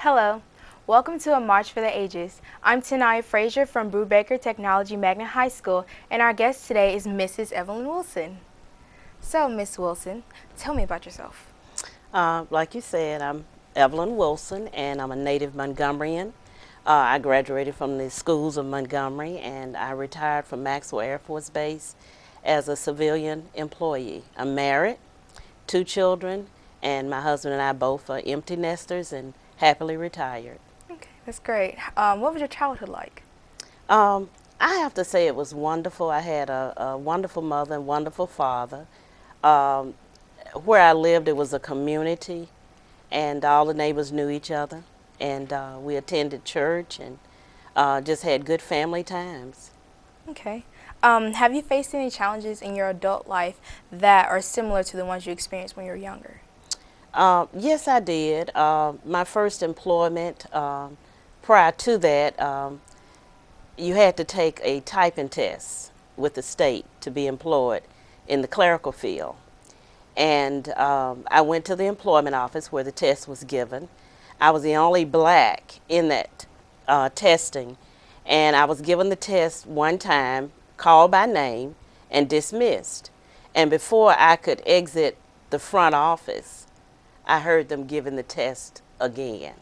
Hello, welcome to A March for the Ages. I'm Taniya Frazier from Brewbaker Technology Magnet High School, and our guest today is Mrs. Evelyn Wilson. So, Miss Wilson, tell me about yourself. Like you said, I'm Evelyn Wilson, and I'm a native Montgomeryan. I graduated from the schools of Montgomery, and I retired from Maxwell Air Force Base as a civilian employee. I'm married, 2 children, and my husband and I both are empty nesters and happily retired. Okay, that's great. What was your childhood like? I have to say it was wonderful. I had a wonderful mother and wonderful father. Um, where I lived, it was a community, and all the neighbors knew each other, and we attended church and just had good family times. Okay. Have you faced any challenges in your adult life that are similar to the ones you experienced when you were younger? Yes, I did. My first employment, prior to that, you had to take a typing test with the state to be employed in the clerical field. And I went to the employment office where the test was given. I was the only black in that testing, and I was given the test one time, called by name, and dismissed. And before I could exit the front office, I heard them giving the test again.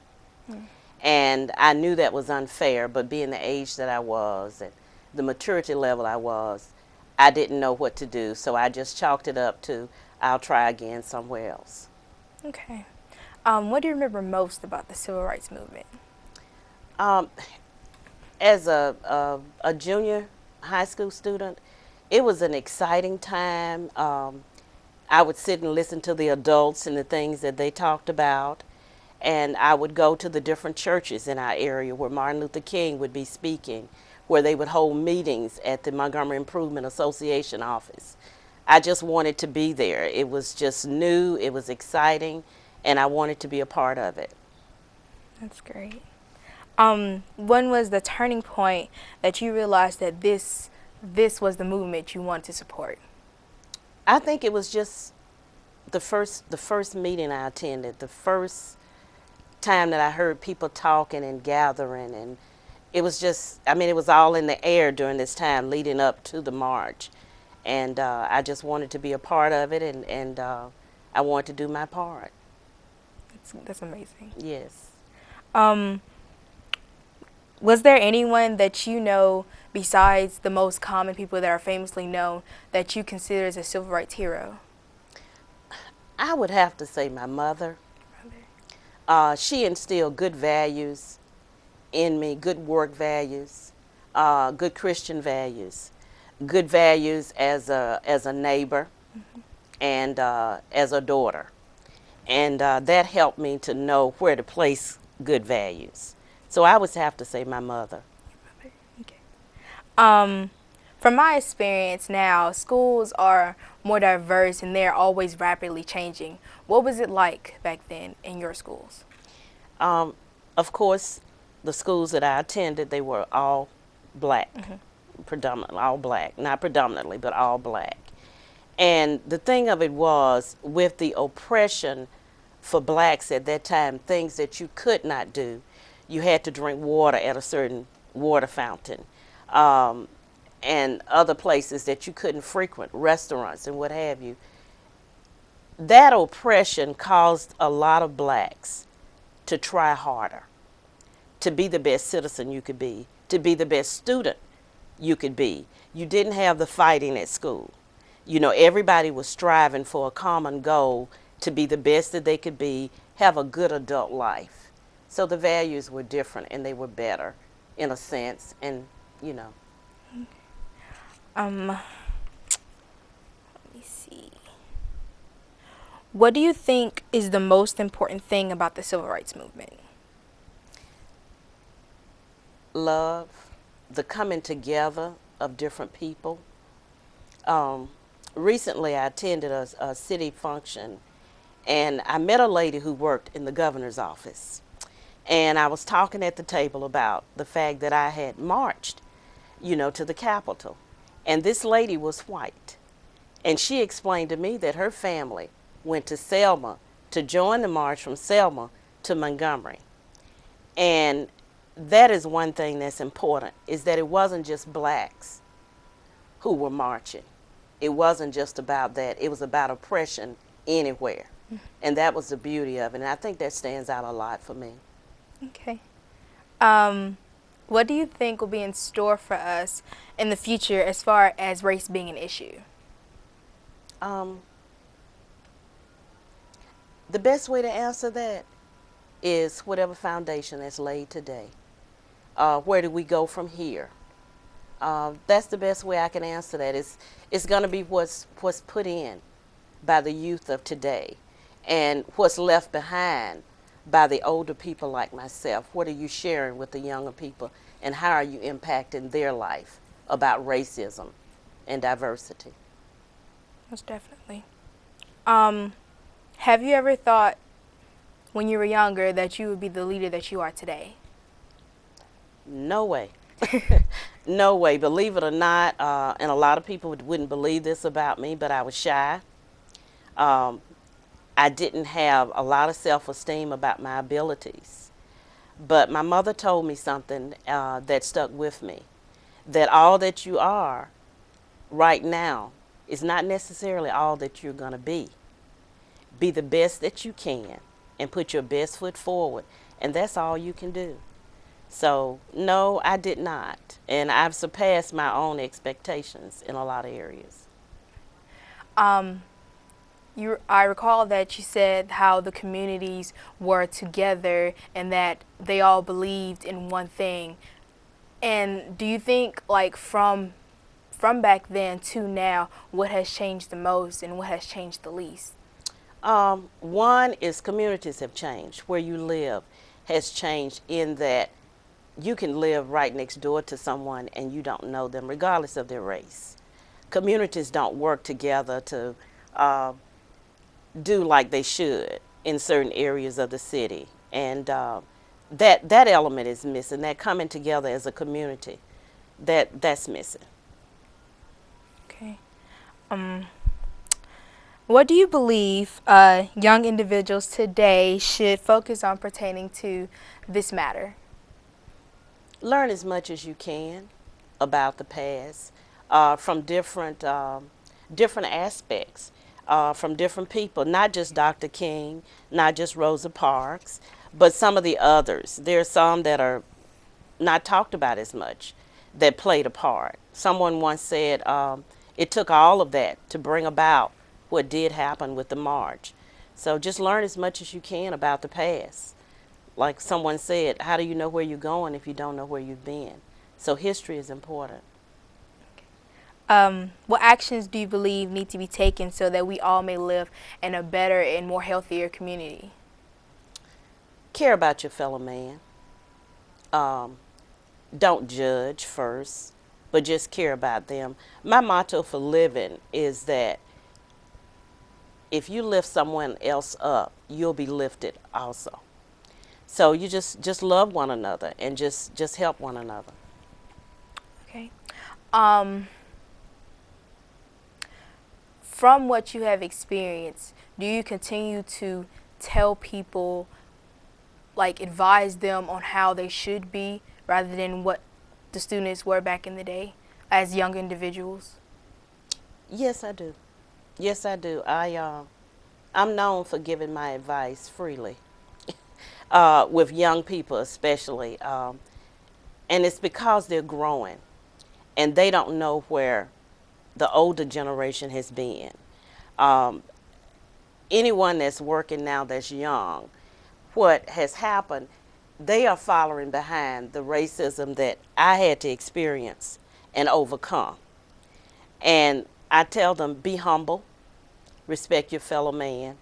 And I knew that was unfair, but being the age that I was and the maturity level I was, I didn't know what to do, so I just chalked it up to I'll try again somewhere else. Okay. What do you remember most about the Civil Rights Movement? Um, as a junior high school student, it was an exciting time. I would sit and listen to the adults and the things that they talked about, and I would go to the different churches in our area where Martin Luther King would be speaking, where they would hold meetings at the Montgomery Improvement Association office. I just wanted to be there. It was just new, it was exciting, and I wanted to be a part of it. That's great. When was the turning point that you realized that this was the movement you wanted to support? I think it was just the first meeting I attended, the first time that I heard people talking and gathering, and it was just, I mean, it was all in the air during this time leading up to the march. And I just wanted to be a part of it, and I wanted to do my part. That's amazing. Yes. Um, was there anyone that you know besides the most common people that are famously known that you consider as a civil rights hero? I would have to say my mother. She instilled good values in me, good work values, good Christian values, good values as a neighbor, and as a daughter. And that helped me to know where to place good values. So I would have to say my mother. Okay. From my experience now, schools are more diverse and they're always rapidly changing. What was it like back then in your schools? Of course, the schools that I attended, they were all black, predominantly all black, not predominantly, but all black. And the thing of it was, with the oppression for blacks at that time, things that you could not do, you had to drink water at a certain water fountain, and other places that you couldn't frequent, restaurants and what have you. That oppression caused a lot of blacks to try harder, to be the best citizen you could be, to be the best student you could be. You didn't have the fighting at school. You know, everybody was striving for a common goal to be the best that they could be, have a good adult life. So the values were different and they were better in a sense, and you know. Let me see. What do you think is the most important thing about the civil rights movement? Love, the coming together of different people. Recently I attended a city function, and I met a lady who worked in the governor's office. And I was talking at the table about the fact that I had marched, you know, to the Capitol. And this lady was white. And she explained to me that her family went to Selma to join the march from Selma to Montgomery. And that is one thing that's important, is that it wasn't just blacks who were marching. It wasn't just about that. It was about oppression anywhere. And that was the beauty of it. And I think that stands out a lot for me. Okay. What do you think will be in store for us in the future as far as race being an issue? Um, the best way to answer that is whatever foundation that's laid today. Where do we go from here? That's the best way I can answer that. It's going to be what's put in by the youth of today, and what's left behind by the older people like myself. What are you sharing with the younger people, and how are you impacting their life about racism and diversity? Most definitely. Have you ever thought when you were younger that you would be the leader that you are today? No way. No way. Believe it or not, and a lot of people wouldn't believe this about me, but I was shy. I didn't have a lot of self-esteem about my abilities. But my mother told me something that stuck with me, that all that you are right now is not necessarily all that you're going to be. Be the best that you can and put your best foot forward, and that's all you can do. So, no, I did not. And I've surpassed my own expectations in a lot of areas. I recall that you said how the communities were together and that they all believed in one thing. And do you think, like, from back then to now, what has changed the most and what has changed the least? One is communities have changed. Where you live has changed in that you can live right next door to someone and you don't know them, regardless of their race. Communities don't work together to do like they should in certain areas of the city, and that element is missing. That coming together as a community, that's missing. Okay. What do you believe young individuals today should focus on pertaining to this matter? Learn as much as you can about the past, from different aspects, from different people, not just Dr. King, not just Rosa Parks, but some of the others. There are some that are not talked about as much that played a part. Someone once said it took all of that to bring about what did happen with the march. So just learn as much as you can about the past. Like someone said, how do you know where you're going if you don't know where you've been? So history is important. What actions do you believe need to be taken so that we all may live in a better and more healthier community? Care about your fellow man. Don't judge first, but just care about them. My motto for living is that if you lift someone else up, you'll be lifted also. So you just love one another and just help one another. Okay. From what you have experienced, do you continue to tell people, like advise them on how they should be rather than what the students were back in the day as young individuals? Yes, I do. Yes, I do. I'm known for giving my advice freely, with young people especially, and it's because they're growing and they don't know where the older generation has been. Um, Anyone that's working now that's young, what has happened, they are following behind the racism that I had to experience and overcome. And I tell them, be humble, respect your fellow man,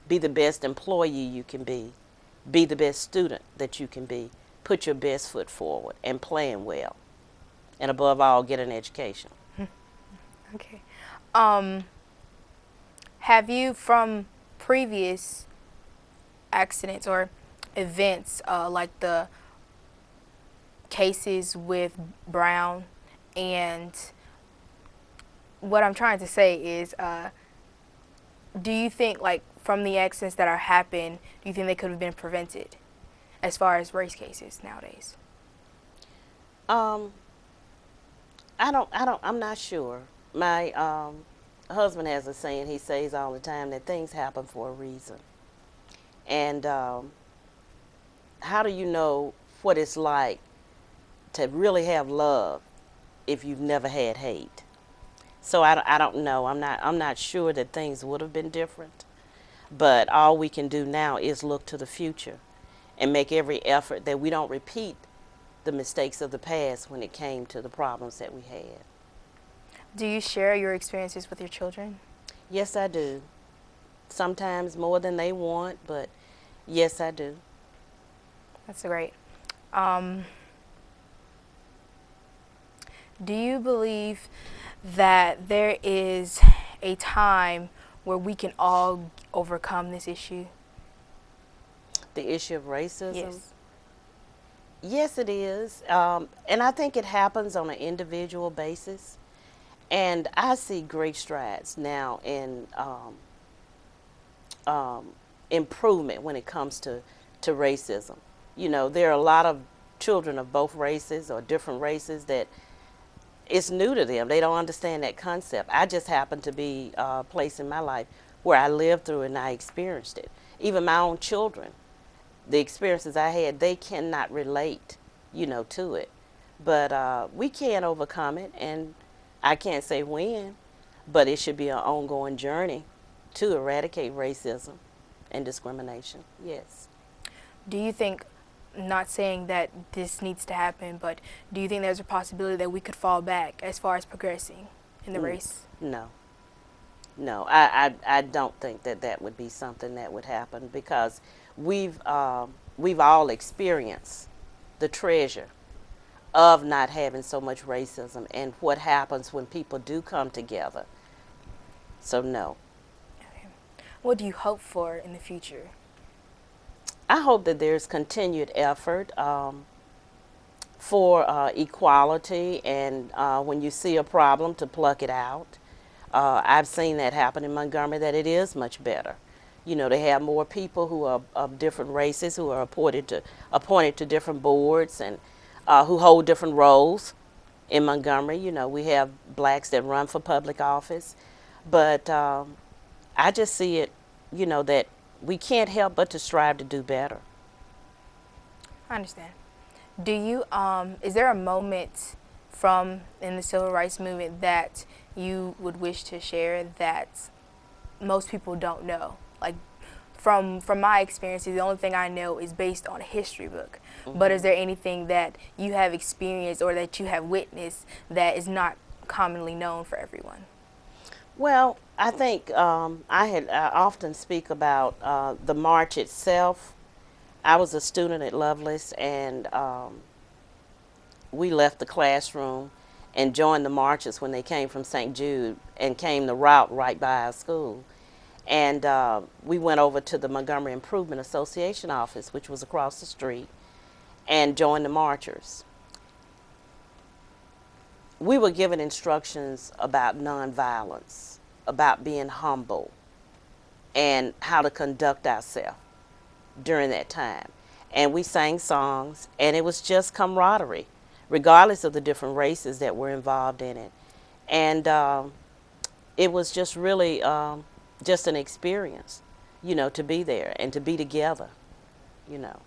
be the best employee you can be the best student that you can be, put your best foot forward, and plan well. And above all, get an education. Okay. Have you, from previous accidents or events, like the cases with Brown, and what I'm trying to say is, do you think, like, from the accidents that are happening, do you think they could have been prevented? as far as race cases nowadays? Um, I'm not sure. My husband has a saying, he says all the time that things happen for a reason. And how do you know what it's like to really have love if you've never had hate? So I don't know. I'm not sure that things would have been different. But all we can do now is look to the future and make every effort that we don't repeat the mistakes of the past when it came to the problems that we had. Do you share your experiences with your children? Yes, I do. Sometimes more than they want, but yes, I do. That's great. Um, do you believe that there is a time where we can all overcome this issue? The issue of racism? Yes. Yes, it is. And I think it happens on an individual basis. And I see great strides now in improvement when it comes to racism. You know, there are a lot of children of both races or different races that it's new to them. They don't understand that concept. I just happen to be a place in my life where I lived through and I experienced it. Even my own children, the experiences I had, they cannot relate, you know, to it. But we can overcome it, and I can't say when, but it should be an ongoing journey to eradicate racism and discrimination. Yes. Do you think, not saying that this needs to happen, but do you think there's a possibility that we could fall back as far as progressing in the race? No. No, I don't think that that would be something that would happen because we've all experienced the treasure of not having so much racism and what happens when people do come together. So no. Okay. What do you hope for in the future? I hope that there's continued effort for equality and when you see a problem to pluck it out. I've seen that happen in Montgomery, that it is much better. You know, they have more people who are of different races who are appointed to different boards and who hold different roles in Montgomery. You know, we have blacks that run for public office. But I just see it, you know, that we can't help but to strive to do better. I understand. Do you, is there a moment from in the civil rights movement that you would wish to share that most people don't know? Like, from my experiences, the only thing I know is based on a history book. Mm-hmm. But is there anything that you have experienced or that you have witnessed that is not commonly known for everyone? Well, I think I often speak about the march itself. I was a student at Lovelace, and we left the classroom and joined the marches when they came from St. Jude and came the route right by our school. And we went over to the Montgomery Improvement Association office, which was across the street, and joined the marchers. We were given instructions about nonviolence, about being humble, and how to conduct ourselves during that time. And we sang songs, and it was just camaraderie, regardless of the different races that were involved in it. And it was just really just an experience, you know, to be there and to be together, you know.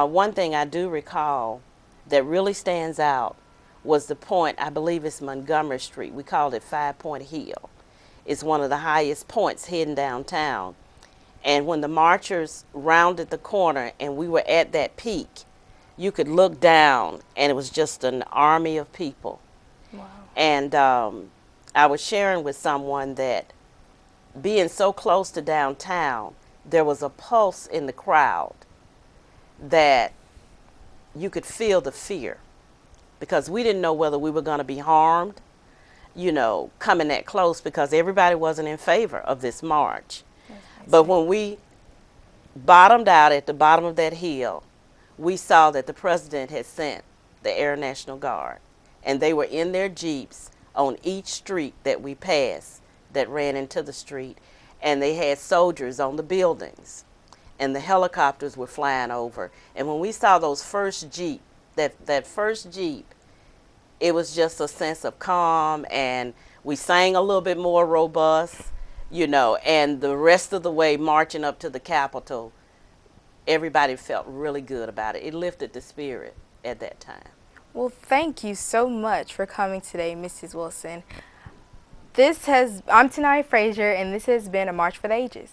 One thing I do recall that really stands out was the point, I believe it's Montgomery Street. We called it 5 Point Hill. It's one of the highest points hidden downtown. And when the marchers rounded the corner and we were at that peak, you could look down and it was just an army of people. Wow. And I was sharing with someone that being so close to downtown, there was a pulse in the crowd that you could feel the fear because we didn't know whether we were going to be harmed, you know, coming that close because everybody wasn't in favor of this march. But when we bottomed out at the bottom of that hill, we saw that the president had sent the Air National Guard, and they were in their Jeeps on each street that we passed that ran into the street, and they had soldiers on the buildings. and the helicopters were flying over. And when we saw those first Jeep, that first Jeep, it was just a sense of calm, and we sang a little bit more robust, you know, and the rest of the way marching up to the Capitol, everybody felt really good about it. It lifted the spirit at that time. Well, thank you so much for coming today, Mrs. Wilson. I'm Taniya Frazier, and this has been A March for the Ages.